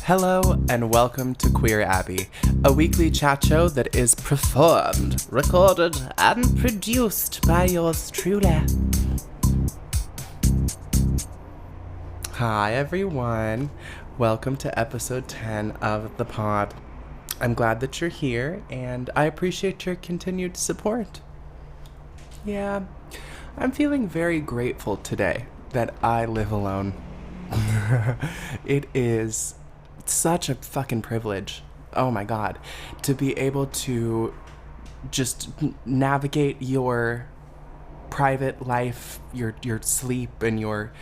Hello and welcome to Queer Abbey, a weekly chat show that is performed, recorded, and produced by yours truly. Hi everyone, welcome to episode 10 of the pod. I'm glad that you're here and I appreciate your continued support. Yeah, I'm feeling very grateful today that I live alone. It is such a fucking privilege, oh my god, to be able to just navigate your private life, your sleep, and your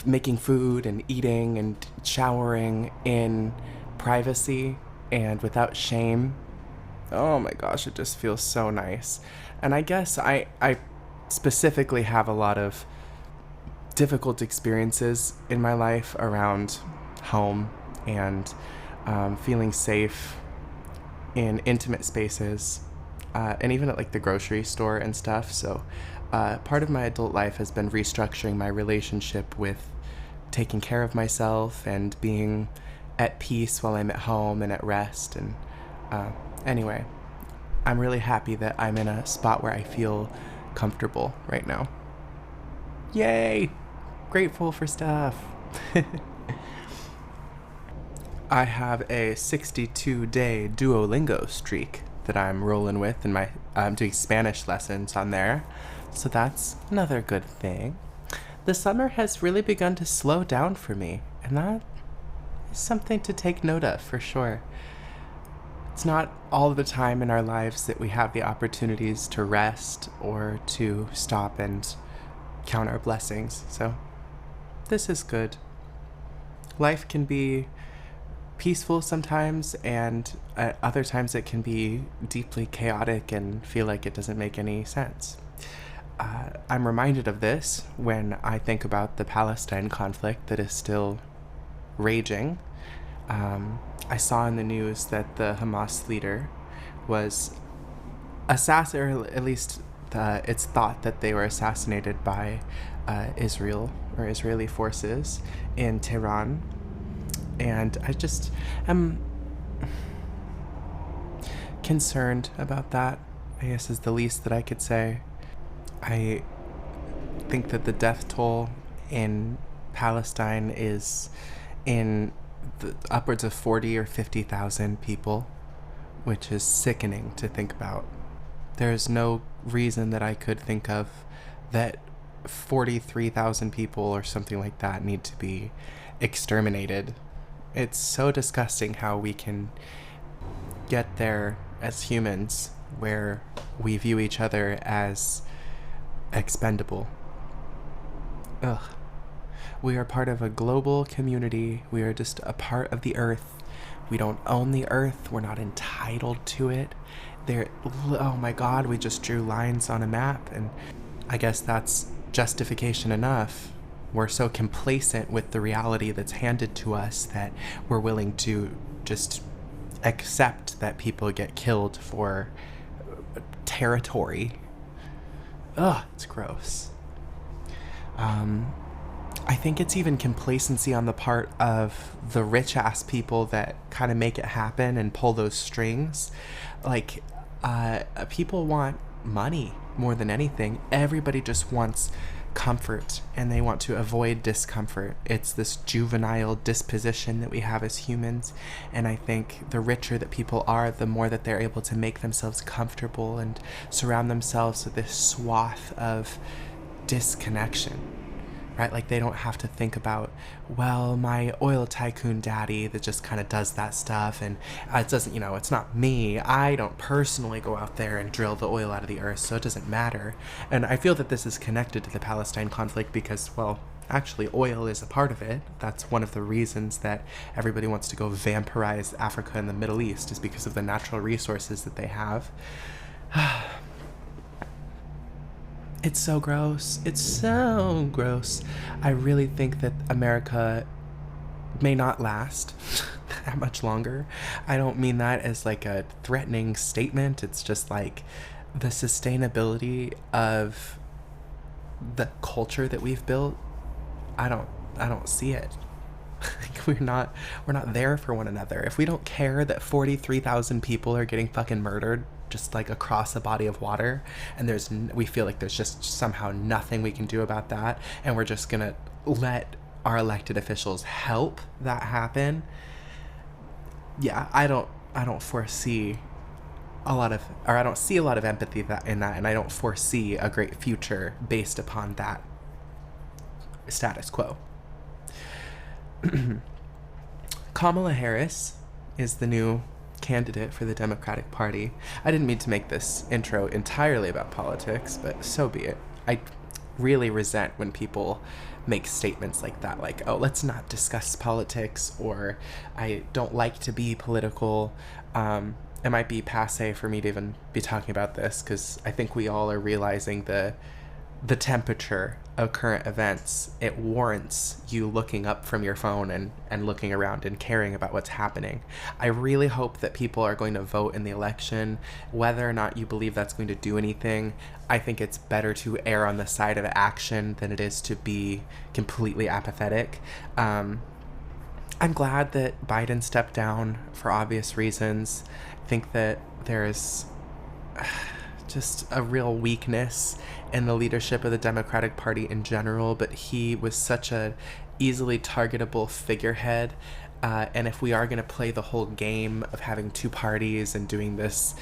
making food and eating and showering in privacy and without shame. Oh my gosh, it just feels so nice. And I guess I specifically have a lot of difficult experiences in my life around home and feeling safe in intimate spaces, and even at like the grocery store and stuff. So part of my adult life has been restructuring my relationship with taking care of myself and being at peace while I'm at home and at rest. And anyway, I'm really happy that I'm in a spot where I feel comfortable right now. Yay! Grateful for stuff. I have a 62-day Duolingo streak that I'm rolling with, and I'm doing Spanish lessons on there, so that's another good thing. The summer has really begun to slow down for me, and that is something to take note of for sure. It's not all the time in our lives that we have the opportunities to rest or to stop and count our blessings, so this is good. Life can be peaceful sometimes, and at other times it can be deeply chaotic and feel like it doesn't make any sense. I'm reminded of this when I think about the Palestine conflict that is still raging. I saw in the news that the Hamas leader was assassinated, or at least it's thought that they were assassinated by Israel or Israeli forces in Tehran. And I just am concerned about that, I guess is the least that I could say. I think that the death toll in Palestine is in the upwards of 40 or 50,000 people, which is sickening to think about. There is no reason that I could think of that 43,000 people or something like that need to be exterminated. It's so disgusting how we can get there as humans where we view each other as expendable. Ugh. We are part of a global community. We are just a part of the earth. We don't own the earth. We're not entitled to it. Oh my god, we just drew lines on a map, and I guess that's justification enough. We're so complacent with the reality that's handed to us that we're willing to just accept that people get killed for territory. Ugh, it's gross. I think it's even complacency on the part of the rich-ass people that kind of make it happen and pull those strings. Like, people want money more than anything. Everybody just wants comfort, and they want to avoid discomfort. It's this juvenile disposition that we have as humans, and I think the richer that people are, the more that they're able to make themselves comfortable and surround themselves with this swath of disconnection, right? Like, they don't have to think about, well, my oil tycoon daddy that just kind of does that stuff, and it doesn't, it's not me. I don't personally go out there and drill the oil out of the earth, so it doesn't matter. And I feel that this is connected to the Palestine conflict because, well, actually oil is a part of it. That's one of the reasons that everybody wants to go vampirize Africa and the Middle East, is because of the natural resources that they have. It's so gross. It's so gross. I really think that America may not last that much longer. I don't mean that as like a threatening statement. It's just like the sustainability of the culture that we've built. I don't see it. we're not there for one another. If we don't care that 43,000 people are getting fucking murdered just like across a body of water, and we feel like there's just somehow nothing we can do about that, and we're just gonna let our elected officials help that happen. Yeah, I don't foresee a lot of, or I don't see a lot of empathy in that, and I don't foresee a great future based upon that status quo. Kamala Harris is the new candidate for the Democratic Party. I didn't mean to make this intro entirely about politics, but so be it. I really resent when people make statements like that, like, oh, let's not discuss politics, or I don't like to be political. It might be passé for me to even be talking about this, because I think we all are realizing the temperature of current events. It warrants you looking up from your phone and looking around and caring about what's happening. I really hope that people are going to vote in the election. Whether or not you believe that's going to do anything, I think it's better to err on the side of action than it is to be completely apathetic. I'm glad that Biden stepped down for obvious reasons. I think that there's just a real weakness in the leadership of the Democratic Party in general, but he was such a easily targetable figurehead. And if we are going to play the whole game of having two parties and doing this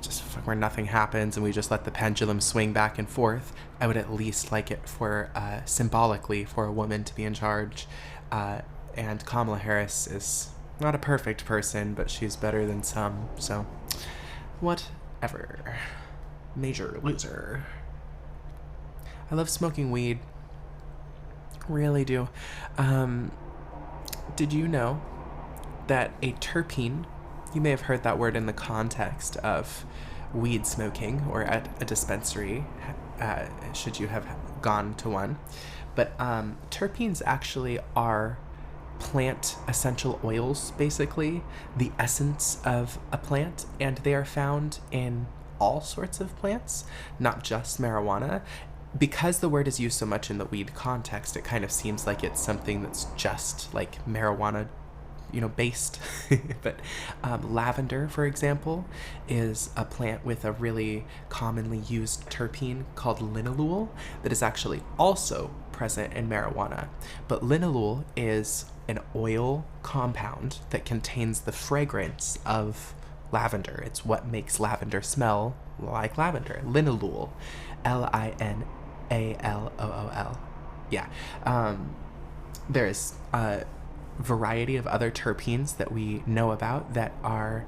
just where nothing happens and we just let the pendulum swing back and forth, I would at least like it for symbolically for a woman to be in charge. And Kamala Harris is not a perfect person, but she's better than some, so whatever. Major loser. I love smoking weed. Really do. Did you know that a terpene, you may have heard that word in the context of weed smoking or at a dispensary, should you have gone to one, but terpenes actually are plant essential oils, basically the essence of a plant, and they are found in all sorts of plants, not just marijuana. Because the word is used so much in the weed context, it kind of seems like it's something that's just like marijuana, based. But lavender, for example, is a plant with a really commonly used terpene called linalool that is actually also present in marijuana. But linalool is an oil compound that contains the fragrance of lavender. It's what makes lavender smell like lavender. Linalool. Linalool. Yeah. There's a variety of other terpenes that we know about that are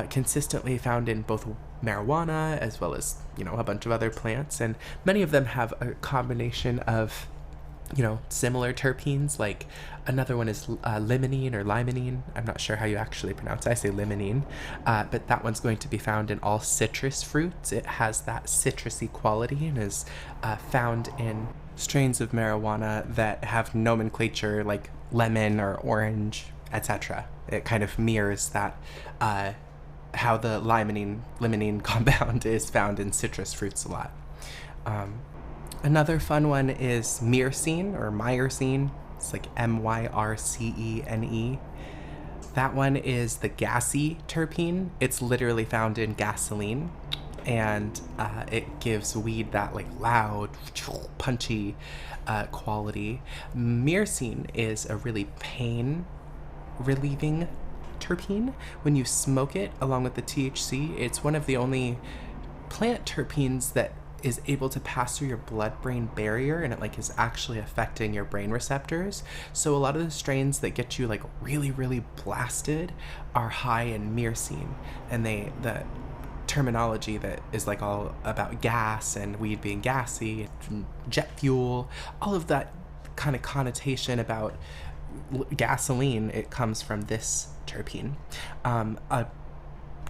consistently found in both marijuana as well as, a bunch of other plants. And many of them have a combination of, similar terpenes. Like another one is limonene or limonene. I'm not sure how you actually pronounce it. I say limonene. But that one's going to be found in all citrus fruits. It has that citrusy quality and is found in strains of marijuana that have nomenclature like lemon or orange, etc. It kind of mirrors that how the limonene compound is found in citrus fruits a lot. Another fun one is myrcene or myrcene. It's like Myrcene. That one is the gassy terpene. It's literally found in gasoline, and it gives weed that like loud, punchy quality. Myrcene is a really pain relieving terpene. When you smoke it along with the THC, it's one of the only plant terpenes that is able to pass through your blood-brain barrier, and it like is actually affecting your brain receptors. So a lot of the strains that get you like really, really blasted are high in myrcene, and the terminology that is like all about gas and weed being gassy, jet fuel, all of that kind of connotation about gasoline, it comes from this terpene. A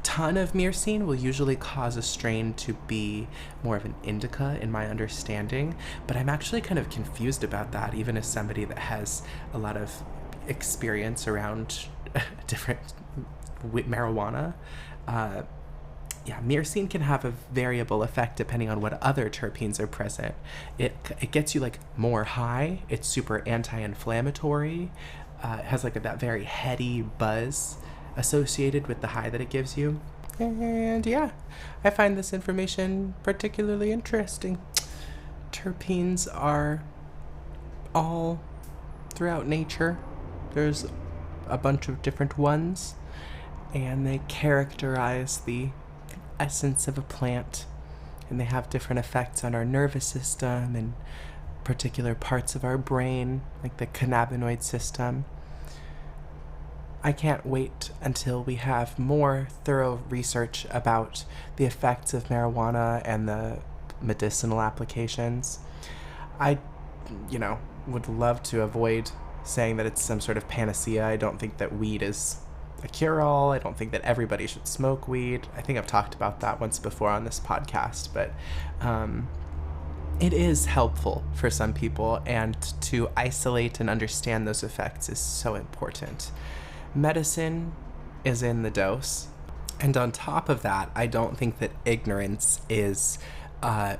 ton of myrcene will usually cause a strain to be more of an indica, in my understanding, but I'm actually kind of confused about that, even as somebody that has a lot of experience around different marijuana. Myrcene can have a variable effect depending on what other terpenes are present. It gets you like more high. It's super anti-inflammatory. It has like that very heady buzz associated with the high that it gives you. And yeah, I find this information particularly interesting. Terpenes are all throughout nature. There's a bunch of different ones, and they characterize the essence of a plant, and they have different effects on our nervous system and particular parts of our brain, like the cannabinoid system. I can't wait until we have more thorough research about the effects of marijuana and the medicinal applications. I, would love to avoid saying that it's some sort of panacea. I don't think that weed is a cure-all. I don't think that everybody should smoke weed. I think I've talked about that once before on this podcast, but it is helpful for some people, and to isolate and understand those effects is so important. Medicine is in the dose, and on top of that, I don't think that ignorance is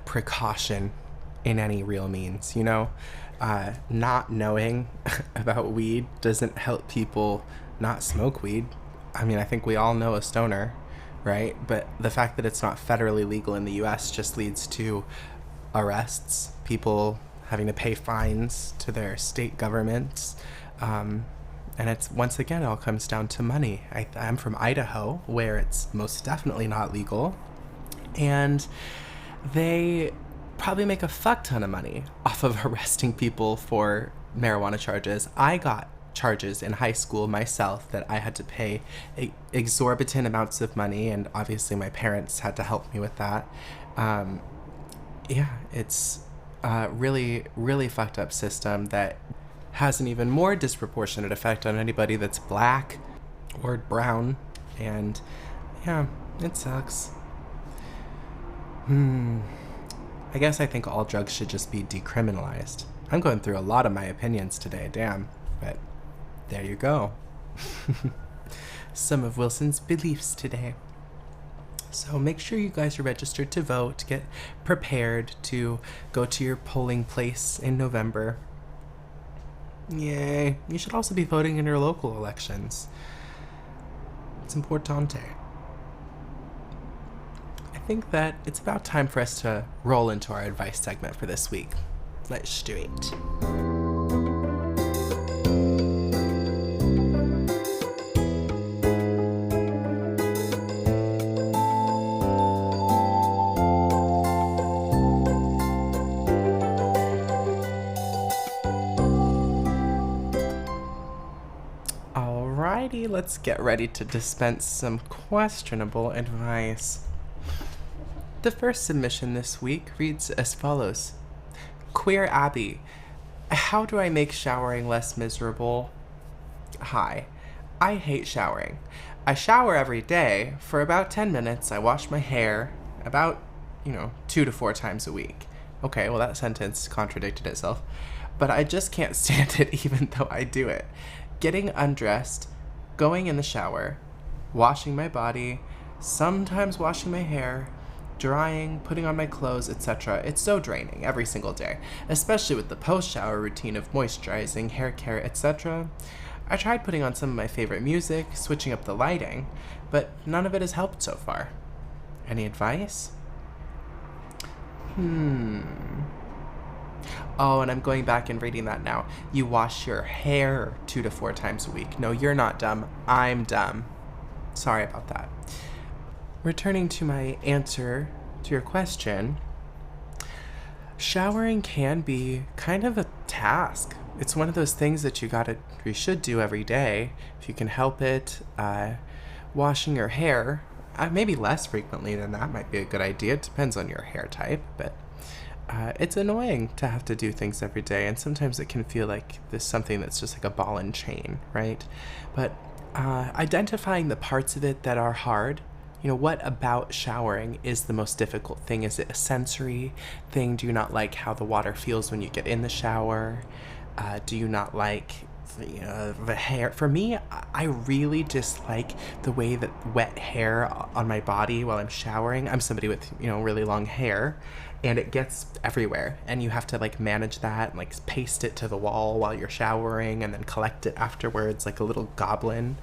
precaution in any real means. Not knowing about weed doesn't help people not smoke weed. I mean, I think we all know a stoner, right? But the fact that it's not federally legal in the US just leads to arrests, people having to pay fines to their state governments. And it's, once again, it all comes down to money. I'm from Idaho, where it's most definitely not legal. And they probably make a fuck ton of money off of arresting people for marijuana charges. I got charges in high school myself that I had to pay exorbitant amounts of money, and obviously my parents had to help me with that. It's a really, really fucked up system that has an even more disproportionate effect on anybody that's black or brown, and yeah, it sucks. I guess I think all drugs should just be decriminalized. I'm going through a lot of my opinions today, damn, but there you go. Some of Wilson's beliefs today. So make sure you guys are registered to vote, get prepared to go to your polling place in November. Yay. You should also be voting in your local elections. It's importante. I think that it's about time for us to roll into our advice segment for this week. Let's do it. Alrighty, let's get ready to dispense some questionable advice. The first submission this week reads as follows. Queer Abbey. How do I make showering less miserable? Hi. I hate showering. I shower every day. For about 10 minutes, I wash my hair about, 2 to 4 times a week. Okay, well, that sentence contradicted itself. But I just can't stand it even though I do it. Getting undressed, going in the shower, washing my body, sometimes washing my hair, drying, putting on my clothes, etc. It's so draining every single day, especially with the post-shower routine of moisturizing, hair care, etc. I tried putting on some of my favorite music, switching up the lighting, but none of it has helped so far. Any advice? Oh, and I'm going back and reading that now. You wash your hair 2 to 4 times a week. No, you're not dumb. I'm dumb. Sorry about that. Returning to my answer to your question, showering can be kind of a task. It's one of those things that you should do every day if you can help it. Washing your hair, maybe less frequently than that might be a good idea. It depends on your hair type, but it's annoying to have to do things every day, and sometimes it can feel like there's something that's just like a ball and chain, right? But identifying the parts of it that are hard. What about showering is the most difficult thing? Is it a sensory thing? Do you not like how the water feels when you get in the shower? Do you not like the hair. For me, I really dislike the way that wet hair on my body while I'm showering. I'm somebody with, really long hair, and it gets everywhere, and you have to like manage that and like paste it to the wall while you're showering and then collect it afterwards like a little goblin.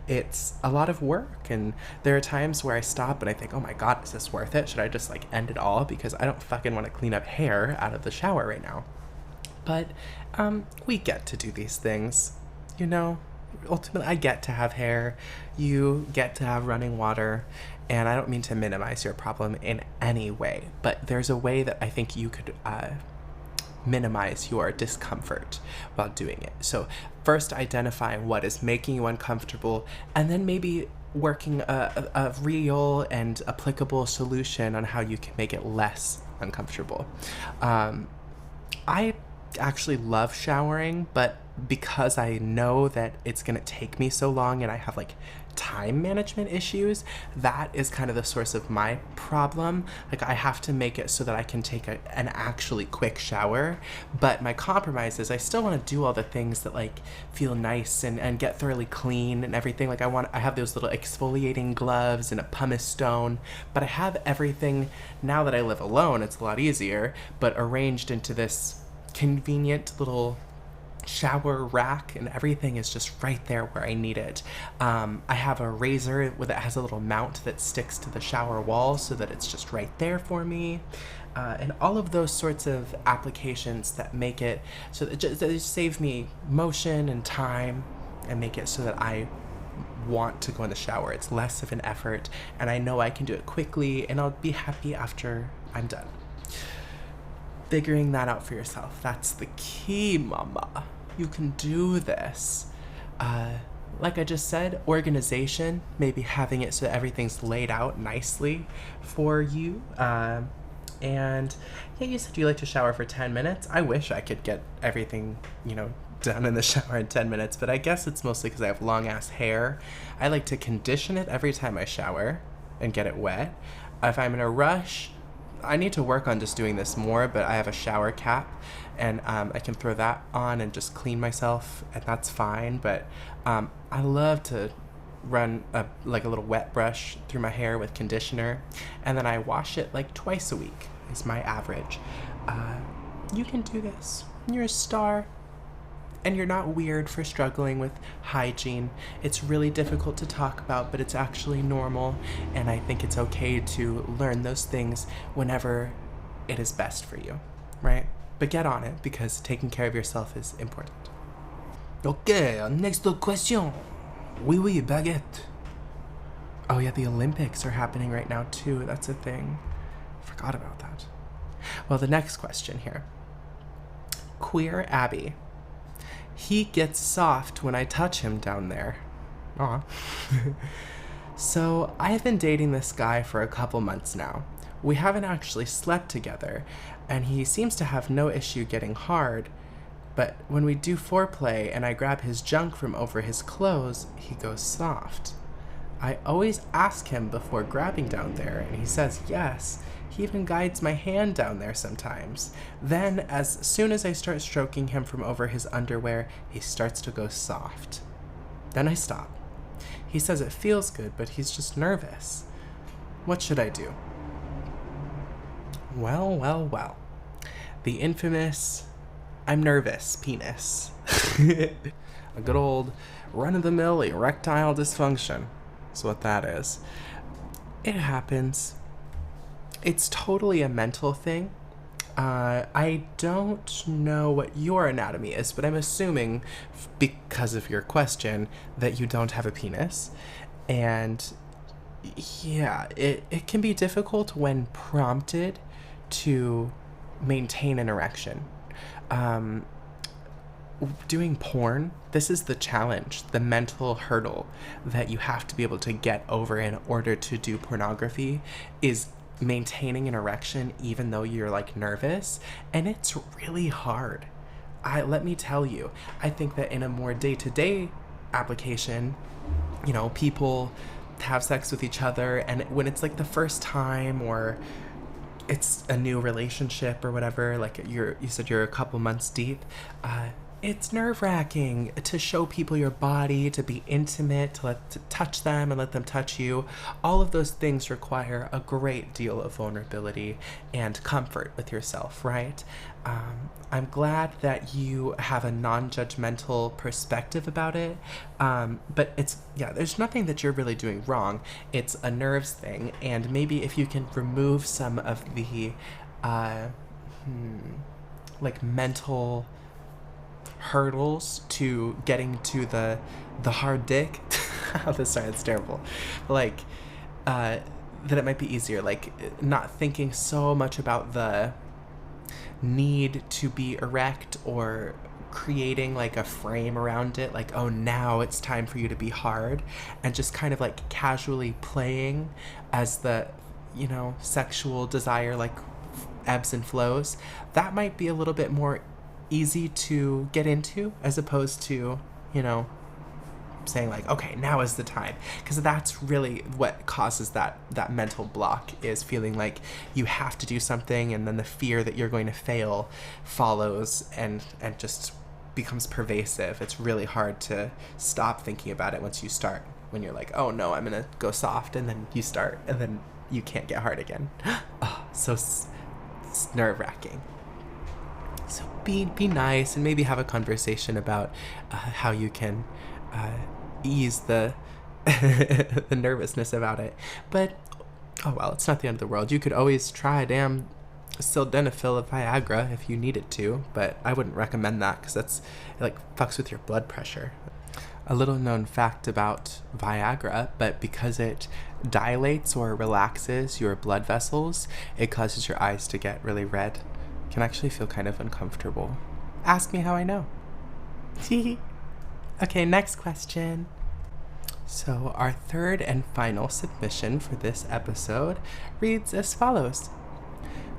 It's a lot of work, and there are times where I stop and I think, oh my god, is this worth it? Should I just like end it all? Because I don't fucking want to clean up hair out of the shower right now. But we get to do these things, ultimately I get to have hair, you get to have running water, and I don't mean to minimize your problem in any way, but there's a way that I think you could minimize your discomfort while doing it. So first identifying what is making you uncomfortable, and then maybe working a real and applicable solution on how you can make it less uncomfortable. I actually love showering, but because I know that it's gonna take me so long and I have like time management issues, that is kind of the source of my problem. Like I have to make it so that I can take an actually quick shower, but my compromise is I still want to do all the things that like feel nice and get thoroughly clean and everything. Like I have those little exfoliating gloves and a pumice stone, but I have everything now that I live alone. It's a lot easier, but arranged into this convenient little shower rack, and everything is just right there where I need it. I have a razor that has a little mount that sticks to the shower wall so that it's just right there for me. And all of those sorts of applications that make it so that it just save me motion and time and make it so that I want to go in the shower. It's less of an effort, and I know I can do it quickly, and I'll be happy after I'm done. Figuring that out for yourself. That's the key, mama. You can do this. Like I just said, organization, maybe having it so that everything's laid out nicely for you. And yeah, you said you like to shower for 10 minutes. I wish I could get everything, done in the shower in 10 minutes, but I guess it's mostly because I have long ass hair. I like to condition it every time I shower and get it wet. If I'm in a rush, I need to work on just doing this more, but I have a shower cap, and I can throw that on and just clean myself, and that's fine. But I love to run a little wet brush through my hair with conditioner, and then I wash it like twice a week is my average. You can do this. You're a star. And you're not weird for struggling with hygiene. It's really difficult to talk about, but it's actually normal, and I think it's okay to learn those things whenever it is best for you, right? But get on it, because taking care of yourself is important. Okay, next question. Oui, baguette. Oh yeah, the Olympics are happening right now too. That's a thing. Forgot about that. Well, the next question here. Queer Abbey. He gets soft when I touch him down there. Aw. So, I've been dating this guy for a couple months now. We haven't actually slept together, and he seems to have no issue getting hard, but when we do foreplay and I grab his junk from over his clothes, he goes soft. I always ask him before grabbing down there, and he says yes. He even guides my hand down there sometimes. Then, as soon as I start stroking him from over his underwear, he starts to go soft. Then I stop. He says it feels good, but he's just nervous. What should I do? Well. The infamous, I'm nervous penis. A good old run-of-the-mill erectile dysfunction is what that is. It happens. It's totally a mental thing. I don't know what your anatomy is, but I'm assuming, because of your question, that you don't have a penis. And yeah, it can be difficult when prompted to maintain an erection. Doing porn, this is the challenge, the mental hurdle that you have to be able to get over in order to do pornography is maintaining an erection even though you're like nervous, and it's really hard. Let me tell you, I think that in a more day-to-day application, people have sex with each other, and when it's like the first time or it's a new relationship or whatever, like you said you're a couple months deep, It's nerve-wracking to show people your body, to be intimate, to touch them and let them touch you. All of those things require a great deal of vulnerability and comfort with yourself, right? I'm glad that you have a non-judgmental perspective about it, but there's nothing that you're really doing wrong. It's a nerves thing, and maybe if you can remove some of the mental hurdles to getting to the hard dick. Sorry, that's terrible. That it might be easier, not thinking so much about the need to be erect or creating a frame around it, oh, now it's time for you to be hard, and just kind of casually playing as the sexual desire ebbs and flows. That might be a little bit more easy to get into, as opposed to saying okay, now is the time, because that's really what causes that mental block, is feeling like you have to do something, and then the fear that you're going to fail follows and just becomes pervasive. It's really hard to stop thinking about it once you start, when you're like, oh no, I'm gonna go soft, and then you start, and then you can't get hard again. Oh, so it's nerve-wracking. So be nice, and maybe have a conversation about how you can ease the the nervousness about it. But oh well, it's not the end of the world. You could always try damn sildenafil of Viagra if you needed to, but I wouldn't recommend that, because it fucks with your blood pressure. A little known fact about Viagra, but because it dilates or relaxes your blood vessels, it causes your eyes to get really red. Can actually feel kind of uncomfortable. Ask me how I know. Okay, next question. So our third and final submission for this episode reads as follows.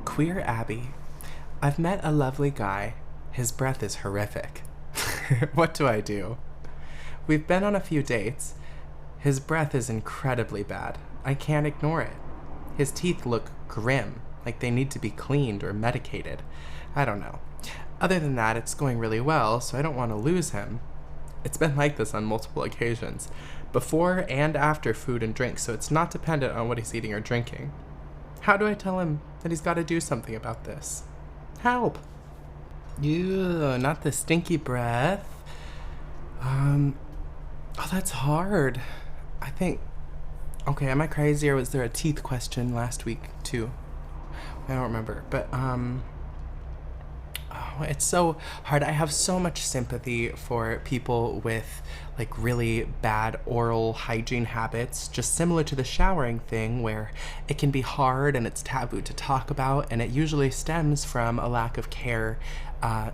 Queer Abbey. I've met a lovely guy. His breath is horrific. What do I do? We've been on a few dates. His breath is incredibly bad. I can't ignore it. His teeth look grim, like they need to be cleaned or medicated. I don't know. Other than that, it's going really well, so I don't want to lose him. It's been like this on multiple occasions, before and after food and drink, so it's not dependent on what he's eating or drinking. How do I tell him that he's got to do something about this? Help! Ew, not the stinky breath. Oh, that's hard. I think... Okay, am I crazy, or was there a teeth question last week, too? I don't remember, but, it's so hard. I have so much sympathy for people with, really bad oral hygiene habits, just similar to the showering thing, where it can be hard and it's taboo to talk about, and it usually stems from a lack of care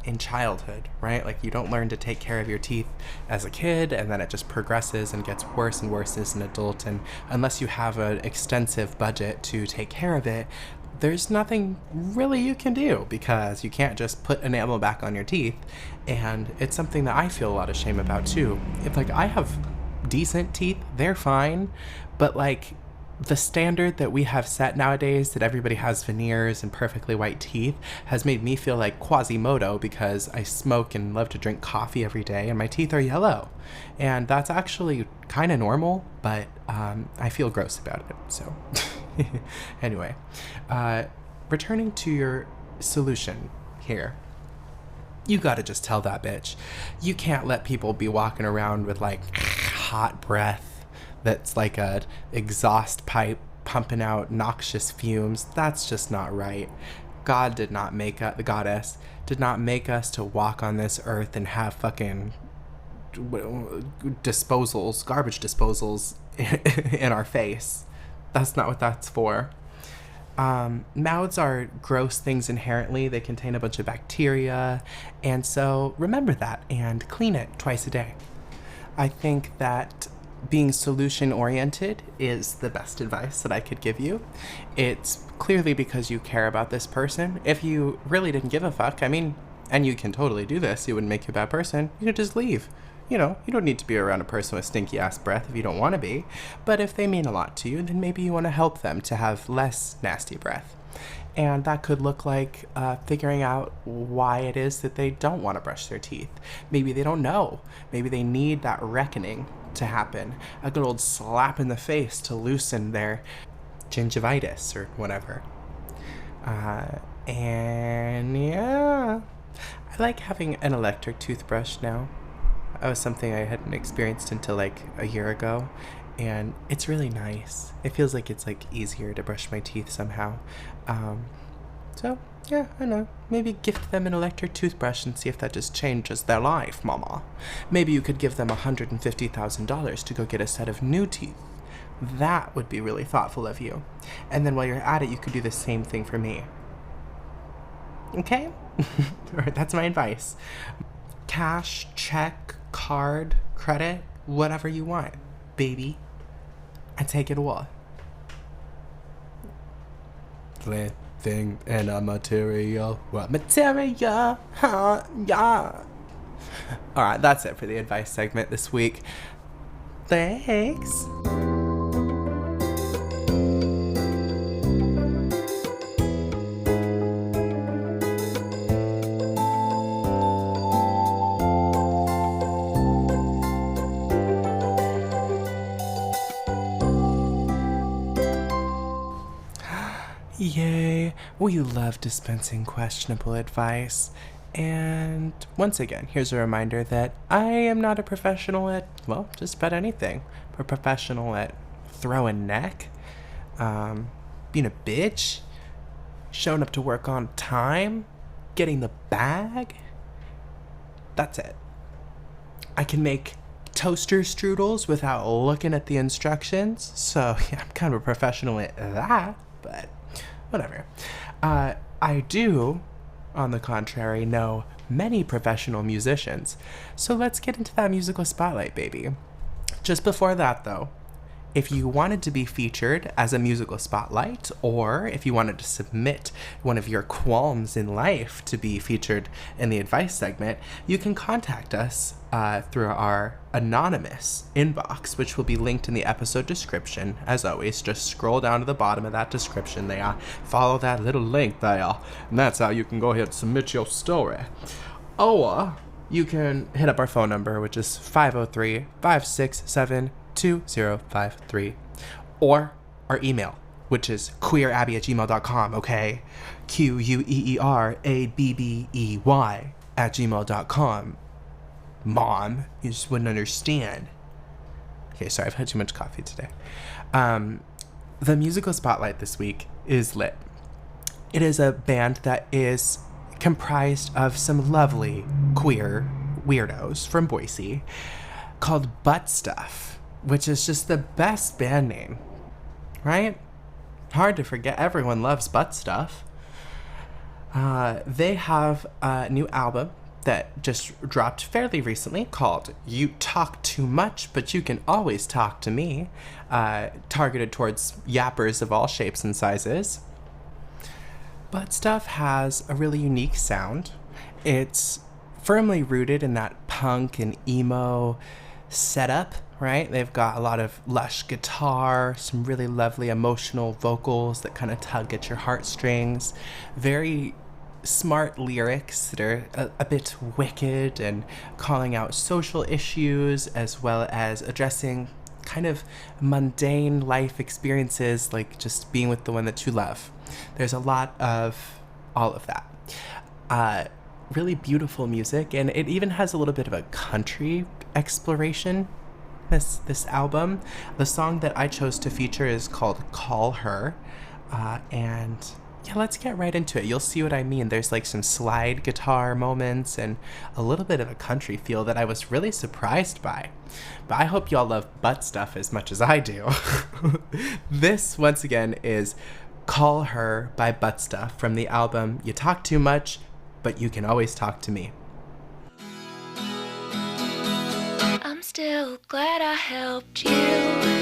in childhood, right? You don't learn to take care of your teeth as a kid, and then it just progresses and gets worse and worse as an adult, and unless you have an extensive budget to take care of it, there's nothing really you can do, because you can't just put enamel back on your teeth. And it's something that I feel a lot of shame about too. If I have decent teeth, they're fine, but the standard that we have set nowadays, that everybody has veneers and perfectly white teeth, has made me feel like Quasimodo, because I smoke and love to drink coffee every day and my teeth are yellow. And that's actually kind of normal, but I feel gross about it. So anyway, returning to your solution here. You gotta just tell that bitch. You can't let people be walking around with hot breath that's like a exhaust pipe pumping out noxious fumes. That's just not right. God did not make us, the goddess did not make us to walk on this earth and have fucking disposals, garbage disposals in our face. That's not what that's for. Mouths are gross things inherently. They contain a bunch of bacteria, and so remember that and clean it twice a day. I think that being solution-oriented is the best advice that I could give you. It's clearly because you care about this person. If you really didn't give a fuck, and you can totally do this, it wouldn't make you a bad person, you could just leave. You don't need to be around a person with stinky ass breath if you don't want to be. But if they mean a lot to you, then maybe you want to help them to have less nasty breath. And that could look like figuring out why it is that they don't want to brush their teeth. Maybe they don't know. Maybe they need that reckoning to happen. A good old slap in the face to loosen their gingivitis or whatever. And yeah, I like having an electric toothbrush now. That was something I hadn't experienced until like a year ago. And it's really nice. It feels like it's like easier to brush my teeth somehow. So yeah, I know. Maybe gift them an electric toothbrush and see if that just changes their life, mama. Maybe you could give them $150,000 to go get a set of new teeth. That would be really thoughtful of you. And then while you're at it, you could do the same thing for me. Okay? That's my advice. Cash, check, card, credit, whatever you want, baby. I take it all. Living in a material. What material? Huh? Yeah. Alright, that's it for the advice segment this week. Thanks. Yay, we love dispensing questionable advice. And once again, here's a reminder that I am not a professional at, well, just about anything. I'm a professional at throwing neck, being a bitch, showing up to work on time, getting the bag. That's it. I can make toaster strudels without looking at the instructions, so yeah, I'm kind of a professional at that, but whatever. I do, on the contrary, know many professional musicians. So let's get into that musical spotlight, baby. Just before that, though, if you wanted to be featured as a musical spotlight, or if you wanted to submit one of your qualms in life to be featured in the advice segment, you can contact us through our anonymous inbox, which will be linked in the episode description. As always, just scroll down to the bottom of that description there, follow that little link there, and that's how you can go ahead and submit your story. Or you can hit up our phone number, which is 503-567-2053, or our email, which is queerabbey@gmail.com, okay? QUEERABBEY@gmail.com. Mom, you just wouldn't understand. Okay, sorry, I've had too much coffee today. The musical spotlight this week is lit. It is a band that is comprised of some lovely queer weirdos from Boise called Buttstuff, which is just the best band name, right? Hard to forget. Everyone loves Buttstuff. They have a new album that just dropped fairly recently called You Talk Too Much, But You Can Always Talk to Me, targeted towards yappers of all shapes and sizes. Buttstuff has a really unique sound. It's firmly rooted in that punk and emo setup, right? They've got a lot of lush guitar, some really lovely emotional vocals that kind of tug at your heartstrings, very smart lyrics that are a bit wicked and calling out social issues, as well as addressing kind of mundane life experiences like just being with the one that you love. There's a lot of all of that. Really beautiful music, and it even has a little bit of a country exploration, this album. The song that I chose to feature is called Call Her, and yeah, let's get right into it. You'll see what I mean. There's like some slide guitar moments and a little bit of a country feel that I was really surprised by. But I hope y'all love Buttstuff as much as I do. This, once again, is Call Her by Buttstuff from the album You Talk Too Much, But You Can Always Talk to Me. I'm still glad I helped you.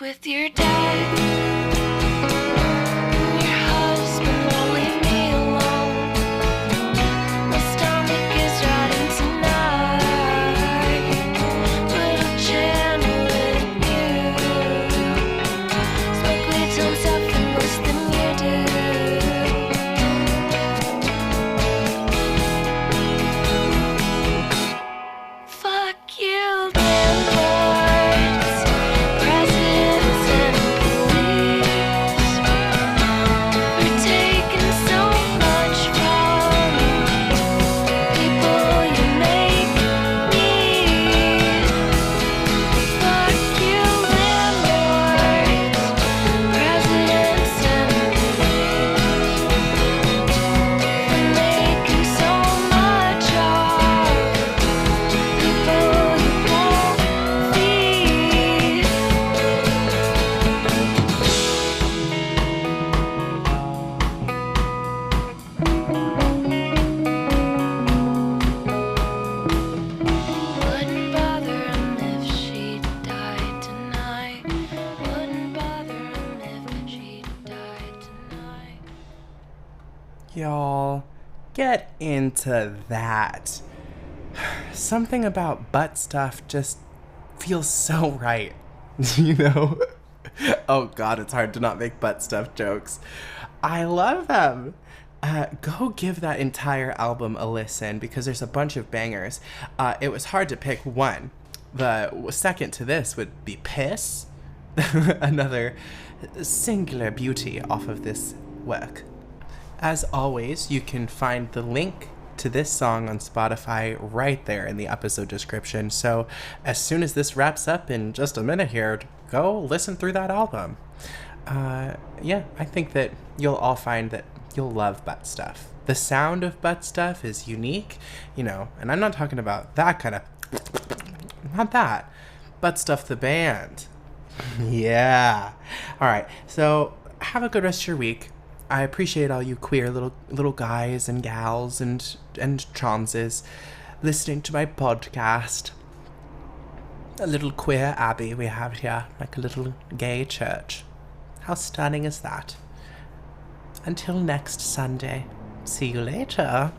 with your dad. Your husband won't leave me alone. My stomach is riding tonight. But I'll channel it in you. Smoke weed till I'm suffering worse than you do. Fuck you, landlords, presidents and police, for taking so much from people you make need. Fuck you, landlords, presidents and police, for making so much of people you won't feed. Wouldn't bother him if she died tonight. Wouldn't bother him if she died tonight. Y'all, get into that. Something about butt stuff just feels so right. You know? Oh god, it's hard to not make butt stuff jokes. I love them. Go give that entire album a listen because there's a bunch of bangers. It was hard to pick one. The second to this would be Piss, another singular beauty off of this work. As always, you can find the link to this song on Spotify right there in the episode description. So as soon as this wraps up in just a minute here, go listen through that album. Yeah, I think that you'll all find that you'll love butt stuff. The sound of butt stuff is unique, you know, and I'm not talking about that kind of, not that. Butt Stuff the band. Yeah. All right, so have a good rest of your week. I appreciate all you queer little guys and gals and transes listening to my podcast. A little Queer Abbey we have here, like a little gay church. How stunning is that? Until next Sunday. See you later.